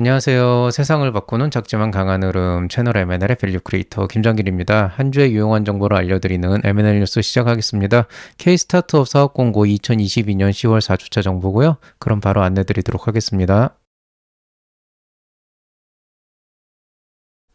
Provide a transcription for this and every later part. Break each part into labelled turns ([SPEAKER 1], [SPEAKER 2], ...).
[SPEAKER 1] 안녕하세요. 세상을 바꾸는 작지만 강한 흐름 채널 M&L의 밸류 크리에이터 김정길입니다. 한 주의 유용한 정보를 알려드리는 M&L 뉴스 시작하겠습니다. K-스타트업 사업 공고 2022년 10월 4주차 정보고요. 그럼 바로 안내드리도록 하겠습니다.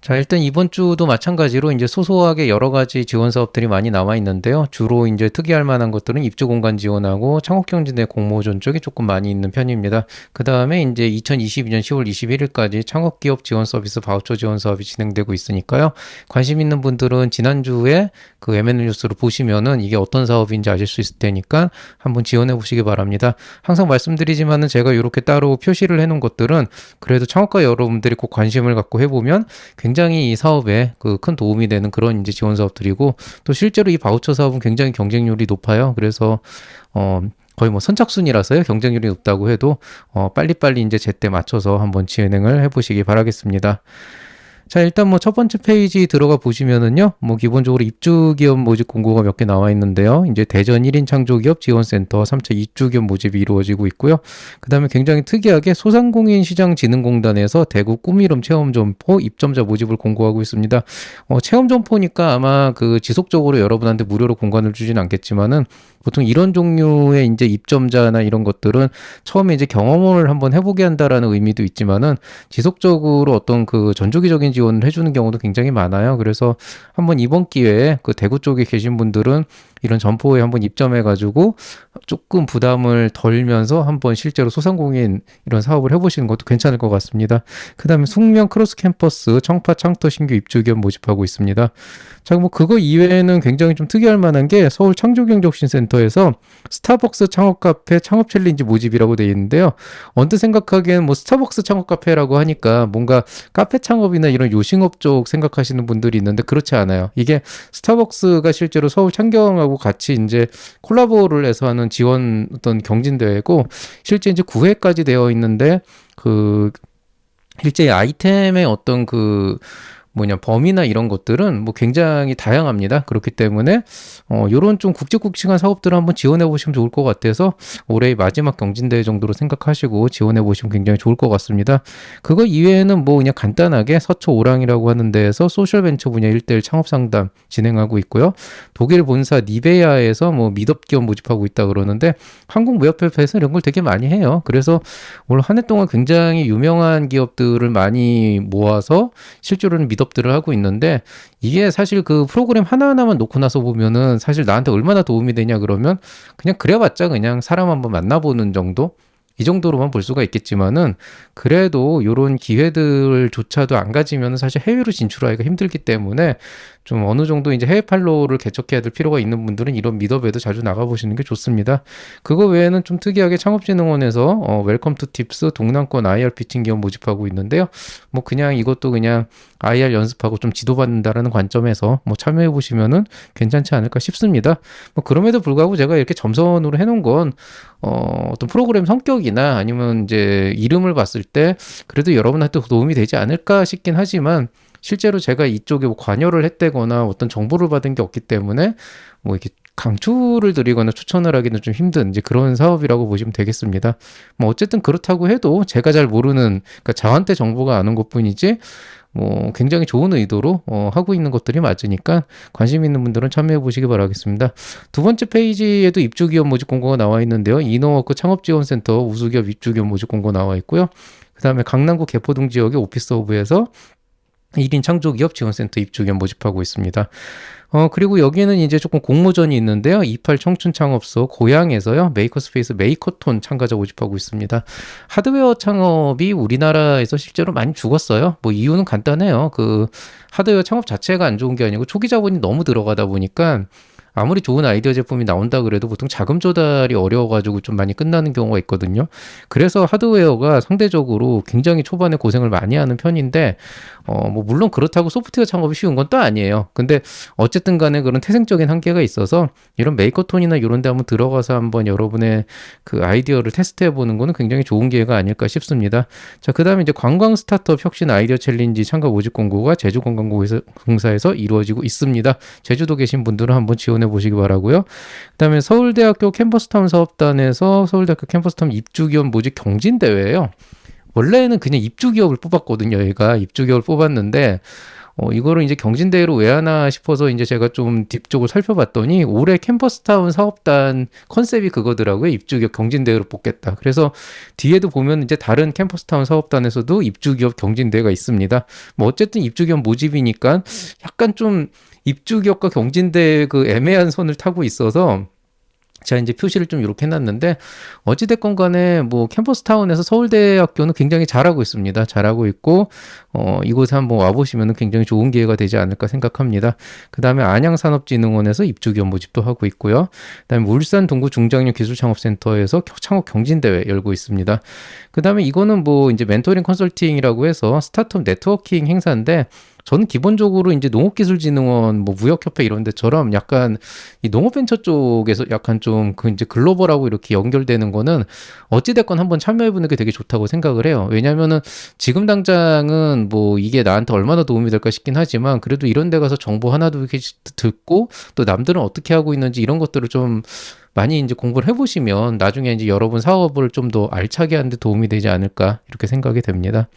[SPEAKER 1] 자, 일단 이번 주도 마찬가지로 이제 소소하게 여러 가지 지원 사업들이 많이 나와 있는데요. 주로 이제 특이할 만한 것들은 입주 공간 지원하고 창업경진대 공모전 쪽이 조금 많이 있는 편입니다. 그 다음에 이제 2022년 10월 21일까지 창업기업 지원 서비스 바우처 지원 사업이 진행되고 있으니까요. 관심 있는 분들은 지난주에 그 M&A 뉴스를 보시면은 이게 어떤 사업인지 아실 수 있을 테니까 한번 지원해 보시기 바랍니다. 항상 말씀드리지만은 제가 이렇게 따로 표시를 해 놓은 것들은 그래도 창업가 여러분들이 꼭 관심을 갖고 해보면 굉장히 이 사업에 그 큰 도움이 되는 그런 이제 지원 사업들이고, 또 실제로 이 바우처 사업은 굉장히 경쟁률이 높아요. 그래서 거의 뭐 선착순이라서요. 경쟁률이 높다고 해도 빨리빨리 이제 제때 맞춰서 한번 진행을 해보시기 바라겠습니다. 자, 일단 뭐 첫 번째 페이지 들어가 보시면은요, 뭐 기본적으로 입주기업 모집 공고가 몇 개 나와 있는데요. 이제 대전 1인 창조기업 지원센터 3차 입주기업 모집이 이루어지고 있고요. 그 다음에 굉장히 특이하게 소상공인시장진흥공단에서 대구 꿈이름 체험점포 입점자 모집을 공고하고 있습니다. 체험점포니까 아마 그 지속적으로 여러분한테 무료로 공간을 주진 않겠지만은, 보통 이런 종류의 이제 입점자나 이런 것들은 처음에 이제 경험을 한번 해보게 한다라는 의미도 있지만은, 지속적으로 어떤 그 전조기적인 지원을 해주는 경우도 굉장히 많아요. 그래서 한번 이번 기회에 그 대구 쪽에 계신 분들은 이런 점포에 한번 입점해가지고 조금 부담을 덜면서 한번 실제로 소상공인 이런 사업을 해보시는 것도 괜찮을 것 같습니다. 그 다음에 숙명 크로스 캠퍼스 청파 창터 신규 입주기업 모집하고 있습니다. 자, 뭐 그거 이외에는 굉장히 좀 특이할 만한 게 서울 창조경적신센터에서 스타벅스 창업 카페 창업 챌린지 모집이라고 되어 있는데요. 언뜻 생각하기에는 뭐 스타벅스 창업 카페라고 하니까 뭔가 카페 창업이나 이런 요식업 쪽 생각하시는 분들이 있는데, 그렇지 않아요. 이게 스타벅스가 실제로 서울 창경하고 같이 이제 콜라보를 해서 하는 지원 어떤 경진대회고, 실제 이제 9회까지 되어 있는데, 그 실제 아이템의 어떤 그 범위나 이런 것들은 뭐 굉장히 다양합니다. 그렇기 때문에 요런 좀 굵직굵직한 사업들을 한번 지원해 보시면 좋을 것 같아서 올해의 마지막 경진대회 정도로 생각하시고 지원해 보시면 굉장히 좋을 것 같습니다. 그거 이외에는 뭐 그냥 간단하게 서초 오랑이라고 하는 데에서 소셜벤처 분야 1대1 창업 상담 진행하고 있고요. 독일 본사 니베야에서 뭐 미덥 기업 모집하고 있다 그러는데, 한국무역협회에서 이런 걸 되게 많이 해요. 그래서 올 한 해 동안 굉장히 유명한 기업들을 많이 모아서 실제로는 미덥들을 하고 있는데, 이게 사실 그 프로그램 하나하나만 놓고 나서 보면은 사실 나한테 얼마나 도움이 되냐 그러면 그냥 그래봤자 그냥 사람 한번 만나보는 정도? 이 정도로만 볼 수가 있겠지만은, 그래도 요런 기회들조차도 안 가지면 사실 해외로 진출하기가 힘들기 때문에 좀 어느 정도 이제 해외 팔로우를 개척해야 될 필요가 있는 분들은 이런 미더에도 자주 나가보시는 게 좋습니다. 그거 외에는 좀 특이하게 창업진흥원에서 웰컴 투 팁스 동남권 IR 피팅 기업 모집하고 있는데요. 뭐 그냥 이것도 그냥 IR 연습하고 좀 지도받는다라는 관점에서 뭐 참여해 보시면은 괜찮지 않을까 싶습니다. 뭐 그럼에도 불구하고 제가 이렇게 점선으로 해놓은 건 어떤 프로그램 성격이나 아니면 이제 이름을 봤을 때 그래도 여러분한테 도움이 되지 않을까 싶긴 하지만, 실제로 제가 이쪽에 뭐 관여를 했다거나 어떤 정보를 받은 게 없기 때문에 뭐 이렇게 강추를 드리거나 추천을 하기는 좀 힘든 이제 그런 사업이라고 보시면 되겠습니다. 뭐 어쨌든 그렇다고 해도 제가 잘 모르는, 그러니까 저한테 정보가 안 온 것뿐이지 뭐 굉장히 좋은 의도로 하고 있는 것들이 맞으니까 관심 있는 분들은 참여해 보시기 바라겠습니다. 두 번째 페이지에도 입주기업 모집 공고가 나와 있는데요. 이노워크 창업지원센터 우수기업 입주기업 모집 공고 나와 있고요. 그 다음에 강남구 개포동 지역의 오피스허브에서 1인 창조기업 지원센터 입주기업 모집하고 있습니다. 그리고 여기는 이제 조금 공모전이 있는데요. 28 청춘창업소 고양에서요. 메이커스페이스 메이커톤 참가자 모집하고 있습니다. 하드웨어 창업이 우리나라에서 실제로 많이 죽었어요. 뭐 이유는 간단해요. 그 하드웨어 창업 자체가 안 좋은 게 아니고 초기 자본이 너무 들어가다 보니까 아무리 좋은 아이디어 제품이 나온다 그래도 보통 자금 조달이 어려워가지고 좀 많이 끝나는 경우가 있거든요. 그래서 하드웨어가 상대적으로 굉장히 초반에 고생을 많이 하는 편인데, 뭐 물론 그렇다고 소프트웨어 창업이 쉬운 건 또 아니에요. 근데 어쨌든 간에 그런 태생적인 한계가 있어서 이런 메이커톤이나 이런 데 한번 들어가서 한번 여러분의 그 아이디어를 테스트해 보는 거는 굉장히 좋은 기회가 아닐까 싶습니다. 자, 그 다음에 이제 관광 스타트업 혁신 아이디어 챌린지 참가 모집 공고가 제주관광공사에서 이루어지고 있습니다. 제주도 계신 분들은 한번 지원해 보시기 바라고요. 그 다음에 서울대학교 캠퍼스타운 사업단에서 서울대학교 캠퍼스타운 입주기업 모집 경진대회예요. 원래는 그냥 입주 기업을 뽑았거든요. 얘가 입주 기업을 뽑았는데 이거를 이제 경진대회로 왜 하나 싶어서 이제 제가 좀 딥쪽을 살펴봤더니 올해 캠퍼스타운 사업단 컨셉이 그거더라고요. 입주기업 경진대회로 뽑겠다. 그래서 뒤에도 보면 이제 다른 캠퍼스타운 사업단에서도 입주기업 경진대회가 있습니다. 뭐 어쨌든 입주기업 모집이니까 약간 좀 입주기업과 경진대회 그 애매한 선을 타고 있어서 제가 이제 표시를 좀 이렇게 해놨는데 어찌됐건 간에 뭐 캠퍼스타운에서 서울대학교는 굉장히 잘하고 있습니다. 잘하고 있고 이곳에 한번 와보시면 굉장히 좋은 기회가 되지 않을까 생각합니다. 그 다음에 안양산업진흥원에서 입주기업 모집도 하고 있고요. 그 다음에 울산 동구 중장년 기술창업센터에서 창업 경진대회 열고 있습니다. 그 다음에 이거는 뭐 이제 멘토링 컨설팅이라고 해서 스타트업 네트워킹 행사인데 저는 기본적으로 이제 농업기술진흥원, 뭐 무역협회 이런 데처럼 약간 이 농업벤처 쪽에서 약간 좀 그 이제 글로벌하고 이렇게 연결되는 거는 어찌됐건 한번 참여해보는 게 되게 좋다고 생각을 해요. 왜냐면은 지금 당장은 뭐 이게 나한테 얼마나 도움이 될까 싶긴 하지만 그래도 이런 데 가서 정보 하나도 이렇게 듣고 또 남들은 어떻게 하고 있는지 이런 것들을 좀 많이 이제 공부를 해보시면 나중에 이제 여러분 사업을 좀 더 알차게 하는 데 도움이 되지 않을까 이렇게 생각이 됩니다.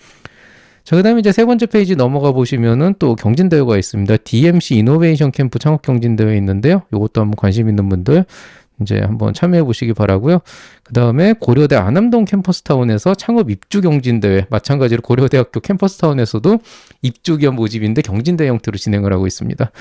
[SPEAKER 1] 자, 그 다음에 이제 세 번째 페이지 넘어가 보시면은 또 경진대회가 있습니다. DMC 이노베이션 캠프 창업 경진대회 있는데요. 이것도 한번 관심 있는 분들 이제 한번 참여해 보시기 바라고요. 그 다음에 고려대 안암동 캠퍼스타운에서 창업 입주 경진대회, 마찬가지로 고려대학교 캠퍼스타운에서도 입주기업 모집인데 경진대회 형태로 진행을 하고 있습니다.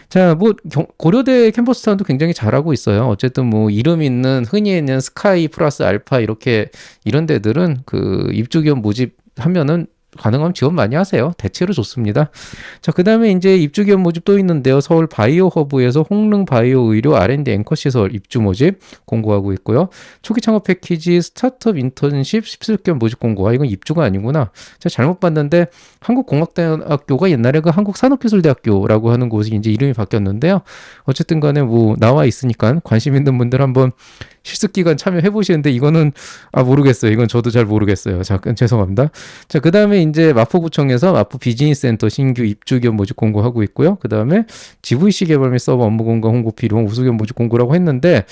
[SPEAKER 1] 자, 뭐 고려대 캠퍼스타운도 굉장히 잘하고 있어요. 어쨌든 뭐 이름 있는 흔히 있는 스카이 플러스 알파 이렇게 이런 데들은 그 입주기업 모집 하면은 가능하면 지원 많이 하세요. 대체로 좋습니다. 자, 그 다음에 이제 입주기업 모집 또 있는데요. 서울 바이오 허브에서 홍릉 바이오 의료 R&D 앵커 시설 입주 모집 공고하고 있고요. 초기 창업 패키지 스타트업 인턴십 10실견 모집 공고. 이건 입주가 아니구나. 제가 잘못 봤는데 한국공학대학교가 옛날에 그 한국산업기술대학교라고 하는 곳이 이제 이름이 바뀌었는데요. 어쨌든 간에 뭐 나와 있으니까 관심 있는 분들 한번 실습기간 참여해 보시는데 이거는 모르겠어요. 이건 저도 잘 모르겠어요. 잠깐 죄송합니다. 자, 그 다음에 이제 마포구청에서 마포 비즈니스센터 신규 입주기업 모집 공고하고 있고요. 그 다음에 GVC 개발 및 서버 업무 공간 홍보 필요한 우수기업 모집 공고라고 했는데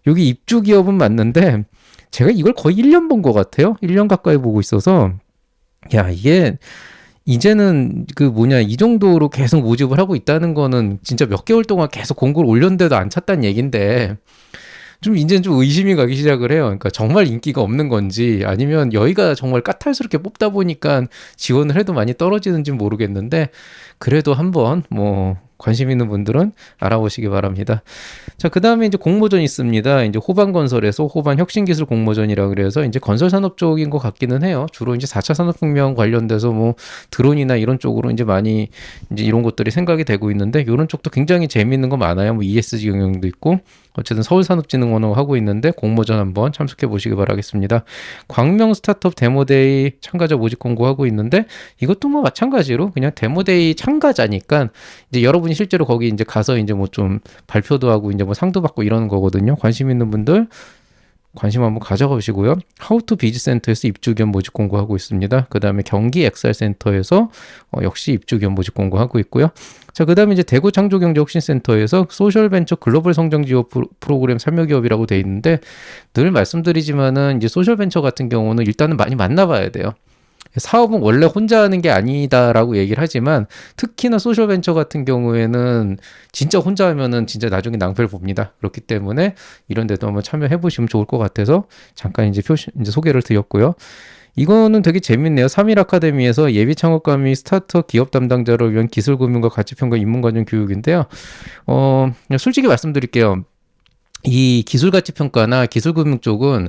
[SPEAKER 1] 여기 입주기업은 맞는데 제가 이걸 거의 1년 본 것 같아요. 1년 가까이 보고 있어서 야, 이게 이제는 이 정도로 계속 모집을 하고 있다는 거는 진짜 몇 개월 동안 계속 공고를 올렸는데도 안 찼다는 얘긴데 좀 이제는 좀 의심이 가기 시작을 해요. 그러니까 정말 인기가 없는 건지 아니면 여기가 정말 까탈스럽게 뽑다 보니까 지원을 해도 많이 떨어지는지 모르겠는데 그래도 한번 뭐 관심 있는 분들은 알아보시기 바랍니다. 자, 그 다음에 이제 공모전 있습니다. 이제 호반건설에서 호반혁신기술 공모전이라 그래서 이제 건설 산업 쪽인 것 같기는 해요. 주로 이제 4차 산업혁명 관련돼서 뭐 드론이나 이런 쪽으로 이제 많이 이제 이런 것들이 생각이 되고 있는데 이런 쪽도 굉장히 재미있는 거 많아요. 뭐 ESG 경영도 있고 어쨌든 서울산업진흥원하고 하고 있는데 공모전 한번 참석해 보시기 바라겠습니다. 광명 스타트업 데모데이 참가자 모집 공고하고 있는데 이것도 뭐 마찬가지로 그냥 데모데이 참가자니까 이제 여러분이 실제로 거기 이제 가서 이제 뭐 좀 발표도 하고 이제 뭐 상도 받고 이러는 거거든요. 관심 있는 분들 관심 한번 가져가시고요. 하우투 비즈센터에서 입주기업 모집 공고하고 있습니다. 그 다음에 경기 엑셀센터에서 역시 입주기업 모집 공고하고 있고요. 자, 그 다음에 이제 대구 창조경제혁신센터에서 소셜벤처 글로벌 성장 지원 프로그램 참여기업이라고 돼 있는데 늘 말씀드리지만은 이제 소셜벤처 같은 경우는 일단은 많이 만나봐야 돼요. 사업은 원래 혼자 하는 게 아니다라고 얘기를 하지만 특히나 소셜벤처 같은 경우에는 진짜 혼자 하면은 진짜 나중에 낭패를 봅니다. 그렇기 때문에 이런 데도 한번 참여해 보시면 좋을 것 같아서 잠깐 이제 이제 소개를 드렸고요. 이거는 되게 재밌네요. 3일 아카데미에서 예비 창업가 및 스타트업 기업 담당자를 위한 기술금융과 가치평가 입문과정 교육인데요. 솔직히 말씀드릴게요. 이 기술가치평가나 기술금융 쪽은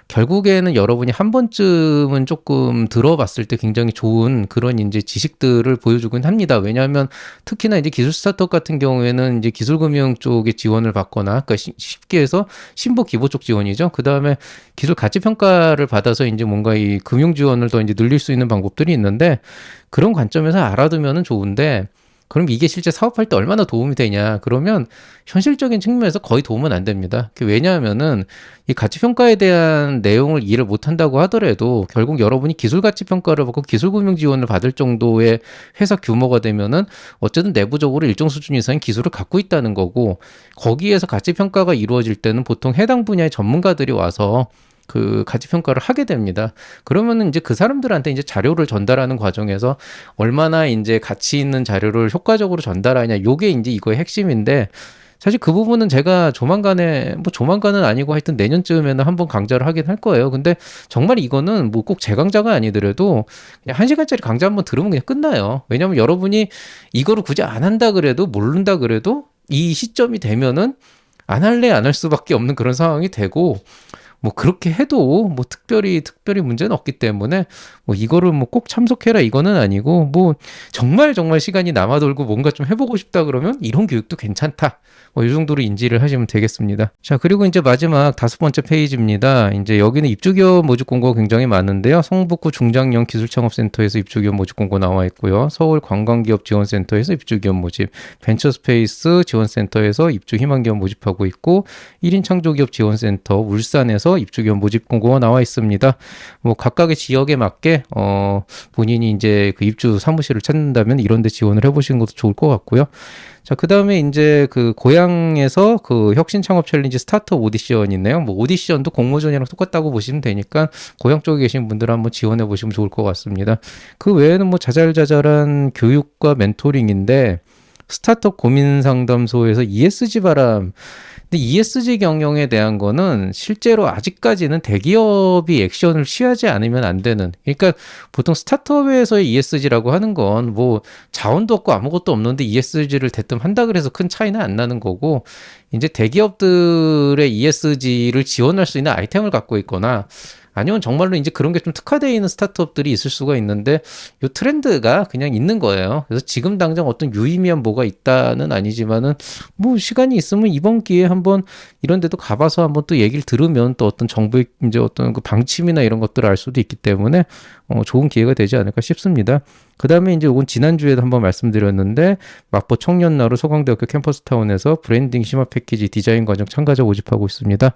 [SPEAKER 1] 결국에는 여러분이 한 번쯤은 조금 들어봤을 때 굉장히 좋은 그런 이제 지식들을 보여주곤 합니다. 왜냐하면 특히나 이제 기술 스타트업 같은 경우에는 이제 기술금융 쪽에 지원을 받거나, 그러니까 쉽게 해서 신보 기보 쪽 지원이죠. 그 다음에 기술 가치평가를 받아서 이제 뭔가 이 금융 지원을 더 이제 늘릴 수 있는 방법들이 있는데 그런 관점에서 알아두면은 좋은데 그럼 이게 실제 사업할 때 얼마나 도움이 되냐? 그러면 현실적인 측면에서 거의 도움은 안 됩니다. 왜냐하면은 이 가치평가에 대한 내용을 이해를 못한다고 하더라도 결국 여러분이 기술가치평가를 받고 기술금융 지원을 받을 정도의 회사 규모가 되면은 어쨌든 내부적으로 일정 수준 이상의 기술을 갖고 있다는 거고 거기에서 가치평가가 이루어질 때는 보통 해당 분야의 전문가들이 와서 그 가치평가를 하게 됩니다. 그러면은 이제 그 사람들한테 이제 자료를 전달하는 과정에서 얼마나 이제 가치 있는 자료를 효과적으로 전달하냐, 요게 이제 이거의 핵심인데, 사실 그 부분은 제가 조만간에, 뭐 조만간은 아니고 하여튼 내년쯤에는 한번 강좌를 하긴 할 거예요. 근데 정말 이거는 뭐 꼭 제 강좌가 아니더라도 그냥 1시간짜리 강좌 한번 들으면 그냥 끝나요. 왜냐면 여러분이 이거를 굳이 안 한다 그래도, 모른다 그래도 이 시점이 되면은 안 할래 안 할 수밖에 없는 그런 상황이 되고, 뭐 그렇게 해도 뭐 특별히 문제는 없기 때문에 뭐 이거를 뭐 꼭 참석해라 이거는 아니고, 뭐 정말 시간이 남아돌고 뭔가 좀 해보고 싶다 그러면 이런 교육도 괜찮다. 뭐 이 정도로 인지를 하시면 되겠습니다. 자, 그리고 이제 마지막 5번째 페이지입니다. 이제 여기는 입주기업 모집 공고가 굉장히 많은데요. 성북구 중장년 기술창업센터에서 입주기업 모집 공고 나와 있고요. 서울 관광기업 지원센터에서 입주기업 모집, 벤처스페이스 지원센터에서 입주희망기업 모집하고 있고, 1인 창조기업 지원센터 울산에서 입주기업 모집 공고가 나와 있습니다. 뭐 각각의 지역에 맞게 본인이 이제 그 입주 사무실을 찾는다면 이런 데 지원을 해보시는 것도 좋을 것 같고요. 자, 그 다음에 이제 그 고향에서 그 혁신 창업 챌린지 스타트업 오디션이 있네요. 뭐 오디션도 공모전이랑 똑같다고 보시면 되니까 고향 쪽에 계신 분들은 한번 지원해 보시면 좋을 것 같습니다. 그 외에는 뭐 자잘자잘한 교육과 멘토링인데, 스타트업 고민 상담소에서 ESG 바람. 근데 ESG 경영에 대한 거는 실제로 아직까지는 대기업이 액션을 취하지 않으면 안 되는. 그러니까 보통 스타트업에서의 ESG라고 하는 건 뭐 자원도 없고 아무것도 없는데 ESG를 대뜸 한다 그래서 큰 차이는 안 나는 거고, 이제 대기업들의 ESG를 지원할 수 있는 아이템을 갖고 있거나, 아니면 정말로 이제 그런 게 좀 특화되어 있는 스타트업들이 있을 수가 있는데, 이 트렌드가 그냥 있는 거예요. 그래서 지금 당장 어떤 유의미한 뭐가 있다는 아니지만은, 뭐 시간이 있으면 이번 기회에 한번 이런 데도 가봐서 한번 또 얘기를 들으면 또 어떤 정부의 이제 어떤 그 방침이나 이런 것들을 알 수도 있기 때문에 좋은 기회가 되지 않을까 싶습니다. 그 다음에 이제 이건 지난주에도 한번 말씀드렸는데, 마포 청년나루 서강대학교 캠퍼스타운에서 브랜딩 심화 패키지 디자인 과정 참가자 모집하고 있습니다.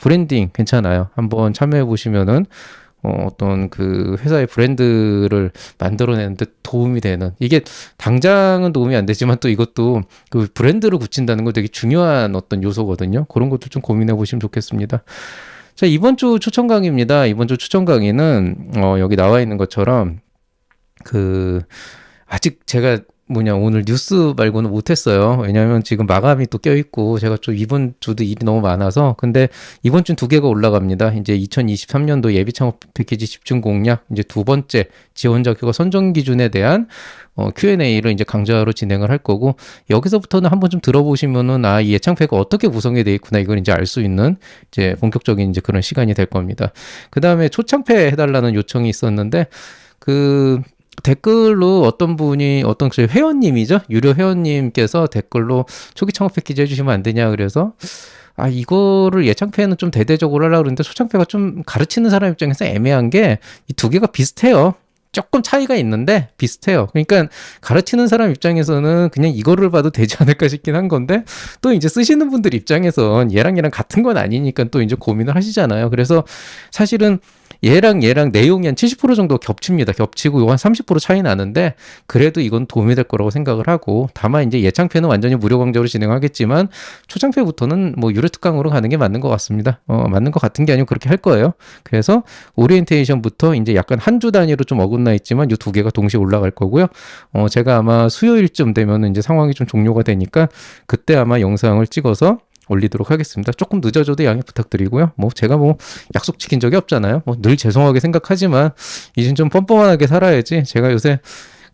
[SPEAKER 1] 브랜딩 괜찮아요. 한번 참여해 보시면은 어떤 그 회사의 브랜드를 만들어내는 데 도움이 되는, 이게 당장은 도움이 안 되지만 또 이것도 그 브랜드를 굳힌다는 거 되게 중요한 어떤 요소거든요. 그런 것도 좀 고민해 보시면 좋겠습니다. 자, 이번 주 추천 강의입니다. 이번 주 추천 강의는 여기 나와 있는 것처럼 그 아직 제가 오늘 뉴스 말고는 못했어요. 왜냐하면 지금 마감이 또 껴있고 제가 좀 이번 주도 일이 너무 많아서. 근데 이번 주는 2개가 올라갑니다. 이제 2023년도 예비 창업 패키지 집중 공략 이제 2번째 지원자 교과 선정 기준에 대한 Q&A를 이제 강좌로 진행을 할 거고, 여기서부터는 한번 좀 들어보시면은 이 예창패가 어떻게 구성이 되어 있구나 이걸 이제 알 수 있는 이제 본격적인 이제 그런 시간이 될 겁니다. 그 다음에 초창패 해달라는 요청이 있었는데, 그 댓글로 어떤 분이, 어떤 회원님이죠, 유료 회원님께서 댓글로 초기 창업 패키지 해주시면 안 되냐 그래서 이거를 예창패는 좀 대대적으로 하려고 그러는데, 초창패가 좀 가르치는 사람 입장에서 애매한 게 이 2개가 비슷해요. 조금 차이가 있는데 비슷해요. 그러니까 가르치는 사람 입장에서는 그냥 이거를 봐도 되지 않을까 싶긴 한 건데, 또 이제 쓰시는 분들 입장에선 얘랑 같은 건 아니니까 또 이제 고민을 하시잖아요. 그래서 사실은 얘랑 내용이 한 70% 정도 겹칩니다. 겹치고 이거 한 30% 차이 나는데, 그래도 이건 도움이 될 거라고 생각을 하고, 다만 이제 예창패는 완전히 무료 강좌로 진행하겠지만 초창패부터는 뭐 유료 특강으로 가는 게 맞는 것 같습니다. 맞는 것 같은 게 아니고 그렇게 할 거예요. 그래서 오리엔테이션부터 이제 약간 한 주 단위로 좀 어긋나 있지만 이 2개가 동시에 올라갈 거고요. 제가 아마 수요일쯤 되면 이제 상황이 좀 종료가 되니까 그때 아마 영상을 찍어서 올리도록 하겠습니다. 조금 늦어져도 양해 부탁드리고요. 뭐 제가 뭐 약속 지킨 적이 없잖아요. 뭐 늘 죄송하게 생각하지만 이젠 좀 뻔뻔하게 살아야지. 제가 요새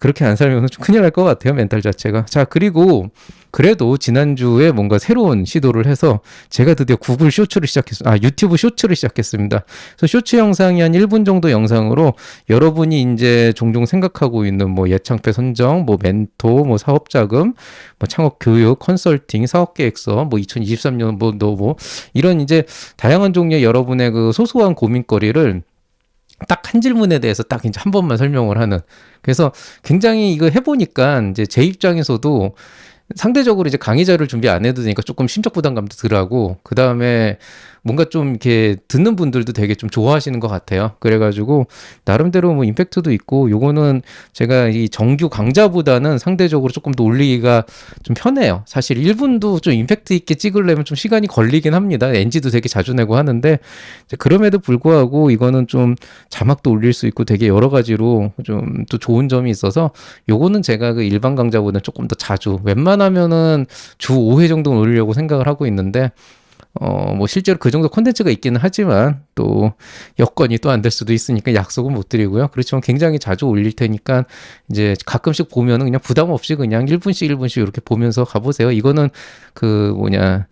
[SPEAKER 1] 그렇게 안 살면 좀 큰일 날 것 같아요, 멘탈 자체가. 자, 그리고 그래도 지난주에 뭔가 새로운 시도를 해서 제가 드디어 구글 쇼츠를 유튜브 쇼츠를 시작했습니다. 그래서 쇼츠 영상이 한 1분 정도 영상으로 여러분이 이제 종종 생각하고 있는 뭐 예창패 선정, 뭐 멘토, 뭐 사업자금, 뭐 창업 교육, 컨설팅, 사업계획서, 뭐 2023년 뭐 이런 이제 다양한 종류의 여러분의 그 소소한 고민거리를 딱 한 질문에 대해서 딱 이제 한 번만 설명을 하는. 그래서 굉장히 이거 해보니까 이제 제 입장에서도 상대적으로 이제 강의자를 준비 안 해도 되니까 조금 심적 부담감도 덜하고, 그 다음에 뭔가 좀 이렇게 듣는 분들도 되게 좀 좋아하시는 것 같아요. 그래가지고 나름대로 뭐 임팩트도 있고, 요거는 제가 이 정규 강좌보다는 상대적으로 조금 더 올리기가 좀 편해요. 사실 1분도 좀 임팩트 있게 찍으려면 좀 시간이 걸리긴 합니다. NG도 되게 자주 내고 하는데, 이제 그럼에도 불구하고 이거는 좀 자막도 올릴 수 있고 되게 여러 가지로 좀 또 좋은 점이 있어서, 요거는 제가 그 일반 강좌보다는 조금 더 자주, 웬만하면은 주 5회 정도는 올리려고 생각을 하고 있는데, 뭐 실제로 그 정도 콘텐츠가 있기는 하지만 또 여건이 또 안 될 수도 있으니까 약속은 못 드리고요. 그렇지만 굉장히 자주 올릴 테니까 이제 가끔씩 보면은 그냥 부담 없이 그냥 1분씩 1분씩 이렇게 보면서 가보세요. 이거는 그 뭐냐,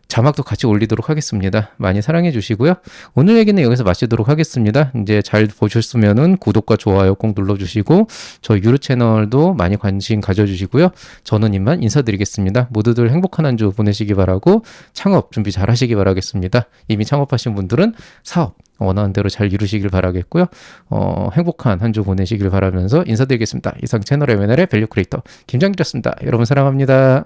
[SPEAKER 1] 자막도 같이 올리도록 하겠습니다. 많이 사랑해 주시고요. 오늘 얘기는 여기서 마치도록 하겠습니다. 이제 잘 보셨으면은 구독과 좋아요 꼭 눌러주시고, 저희 유료 채널도 많이 관심 가져주시고요. 저는 이만 인사드리겠습니다. 모두들 행복한 한 주 보내시기 바라고, 창업 준비 잘 하시기 바라겠습니다. 이미 창업하신 분들은 사업 원하는 대로 잘 이루시길 바라겠고요. 행복한 한 주 보내시길 바라면서 인사드리겠습니다. 이상 채널 M&A의 밸류 크리에이터 김장기였습니다. 여러분 사랑합니다.